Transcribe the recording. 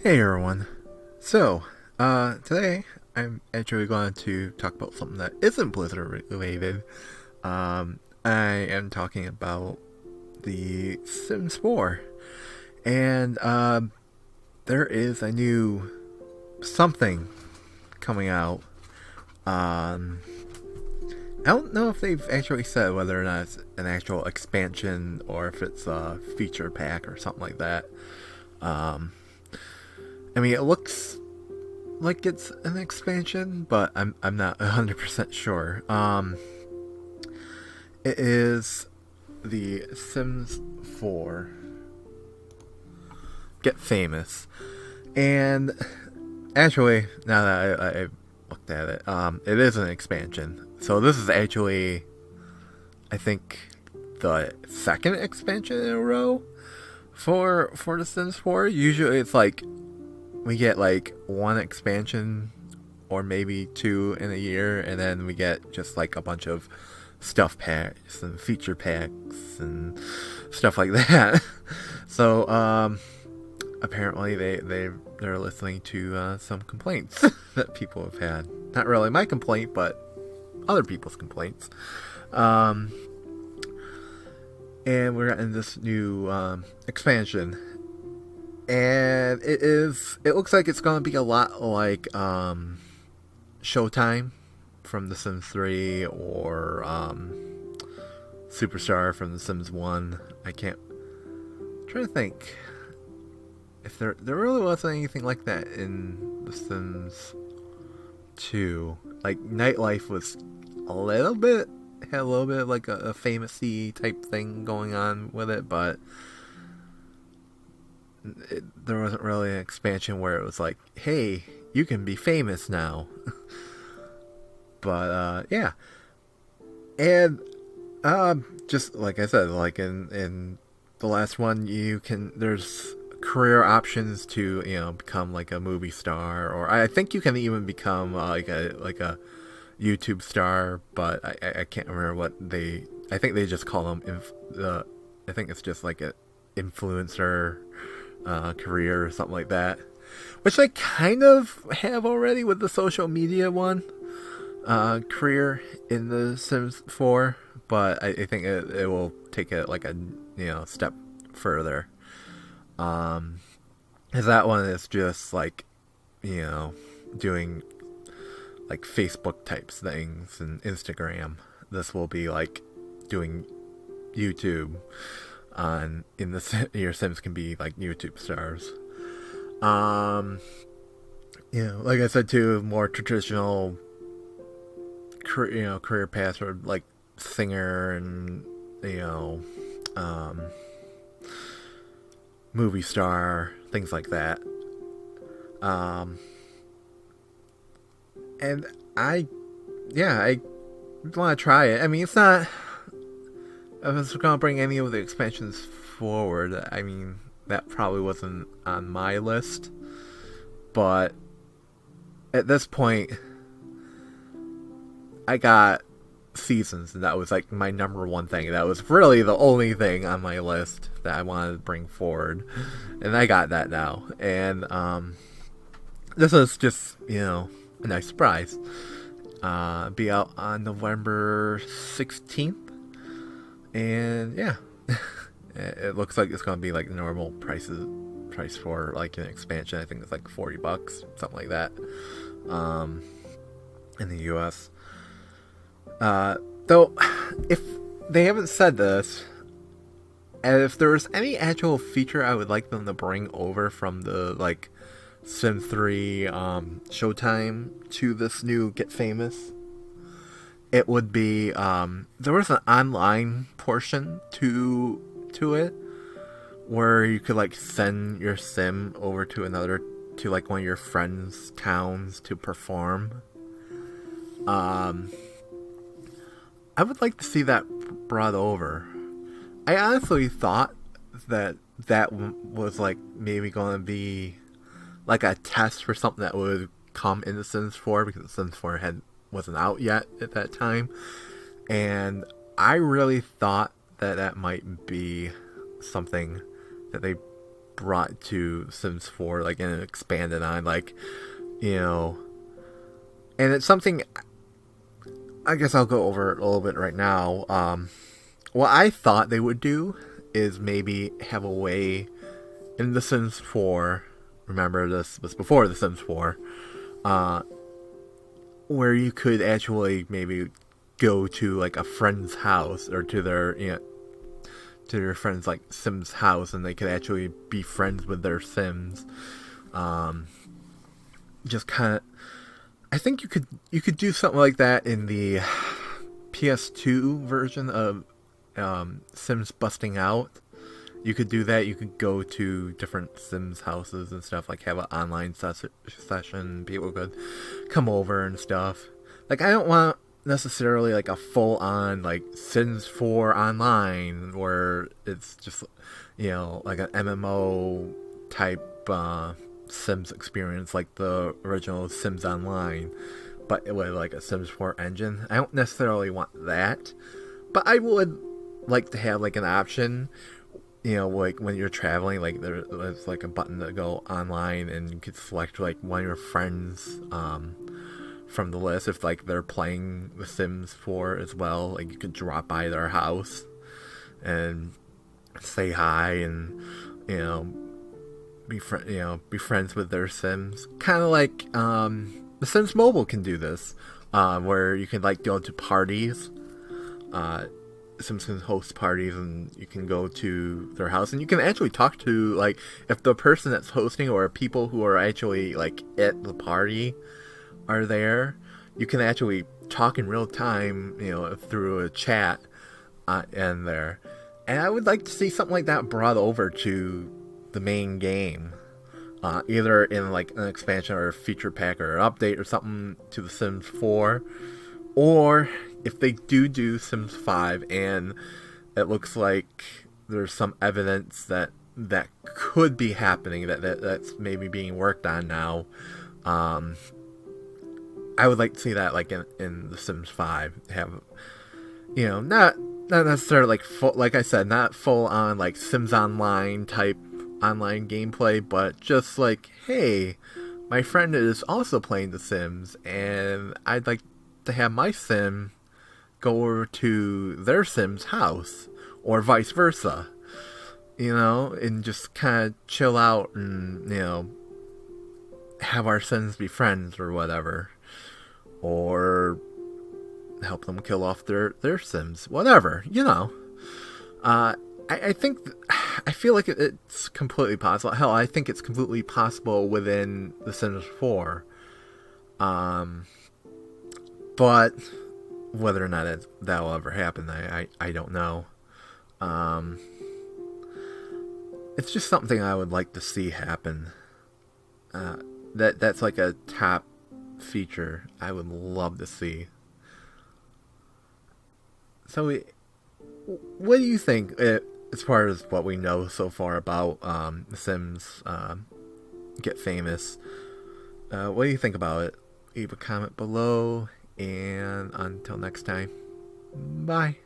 Hey everyone. So, today I'm actually going to talk about something that isn't Blizzard related. I am talking about the Sims 4. And, there is a new something coming out. Um, I don't know if they've actually said whether or not it's an actual expansion or if it's a feature pack or something like that. Um, I mean, it looks like it's an expansion, but I'm not 100% sure. It is the Sims 4 Get Famous, and actually, now that I looked at it, it is an expansion. So this is actually, I think, the second expansion in a row for the Sims 4. Usually, it's like we get like one expansion or maybe two in a year, and then we get just like a bunch of stuff packs and feature packs and stuff like that. So apparently they're listening to some complaints that people have had. Not really my complaint, but other people's complaints. Um, and we're in this new expansion, and it looks like it's gonna be a lot like Showtime from The Sims 3 or Superstar from The Sims 1. I'm trying to think if there really wasn't anything like that in The Sims 2. Like nightlife was a little bit had a little bit of like a famousy type thing going on with it, but there wasn't really an expansion where it was like, hey, you can be famous now. But yeah, and just like I said, like in the last one, there's career options to become like a movie star, or I think you can even become like a YouTube star, but I can't remember what they. I think they just call them I think it's just like a influencer career or something like that, which they kind of have already with the social media one career in The Sims 4, but I think it will take it like a step further. Um, Cause that one is just like doing like Facebook types things and Instagram. This will be like doing YouTube in the your Sims can be like YouTube stars. Um, like I said too, more traditional career paths or like singer and you know um, movie star, things like that. Um, and I want to try it. I mean, it's not. If it's gonna bring any of the expansions forward, I mean that probably wasn't on my list. But at this point, I got seasons, and that was like my number one thing. That was really the only thing on my list that I wanted to bring forward, and I got that now. And this is just a nice surprise. Be out on November 16th, and yeah, it looks like it's gonna be like normal price for like an expansion. I think it's like $40, something like that, in the U.S. Though, if they haven't said this, and if there was any actual feature I would like them to bring over from the like Sim 3 Showtime to this new Get Famous, it would be there was an online portion to it where you could like send your sim over to like one of your friends' towns to perform. Um I would like to see that brought over. I honestly thought that was like maybe going to be like a test for something that would come into Sims 4 because Sims 4 wasn't out yet at that time, and I really thought that might be something that they brought to Sims 4, like, and expanded on, like, you know, and it's something I guess I'll go over a little bit right now. What I thought they would do is maybe have a way in The Sims 4. Remember, this was before The Sims 4, where you could actually maybe go to like a friend's house or to their to your friend's like Sims house, and they could actually be friends with their Sims. Just kind of, I think you could do something like that in the PS2 version of Sims Busting Out. You could do that. You could go to different Sims houses and stuff, like have an online session. People could come over and stuff. Like, I don't want necessarily like a full-on like Sims 4 online where it's just, you know, like an MMO type Sims experience like the original Sims Online, but with like a Sims 4 engine. I don't necessarily want that, but I would like to have like an option, you know, like when you're traveling, like there's like a button to go online, and you could select like one of your friends from the list if like they're playing The Sims 4 as well. Like, you could drop by their house and say hi, and you know, be friends with their Sims. Kind of like The Sims Mobile can do this, where you can like go to parties. Sims can host parties, and you can go to their house, and you can actually talk to, like, if the person that's hosting or people who are actually like at the party are there, you can actually talk in real time, you know, through a chat in there. And I would like to see something like that brought over to the main game, either in like an expansion or a feature pack or an update or something to The Sims 4, or if they do Sims 5 and it looks like there's some evidence that could be happening, that's maybe being worked on now, I would like to see that like in The Sims 5, have, you know, not necessarily like full, like I said, not full on like Sims Online type online gameplay, but just like, hey, my friend is also playing The Sims, and I'd like to have my Sim go over to their Sim's house, or vice versa, you know, and just kind of chill out and, you know, have our Sims be friends or whatever, or help them kill off their Sims, whatever, you know. I think, I feel like it's completely possible. Hell, I think it's completely possible within The Sims 4. But whether or not that will ever happen, I don't know. It's just something I would like to see happen. That's like a top feature I would love to see. So, what do you think, as far as what we know so far about The Sims Get Famous? What do you think about it? Leave a comment below, and until next time, bye.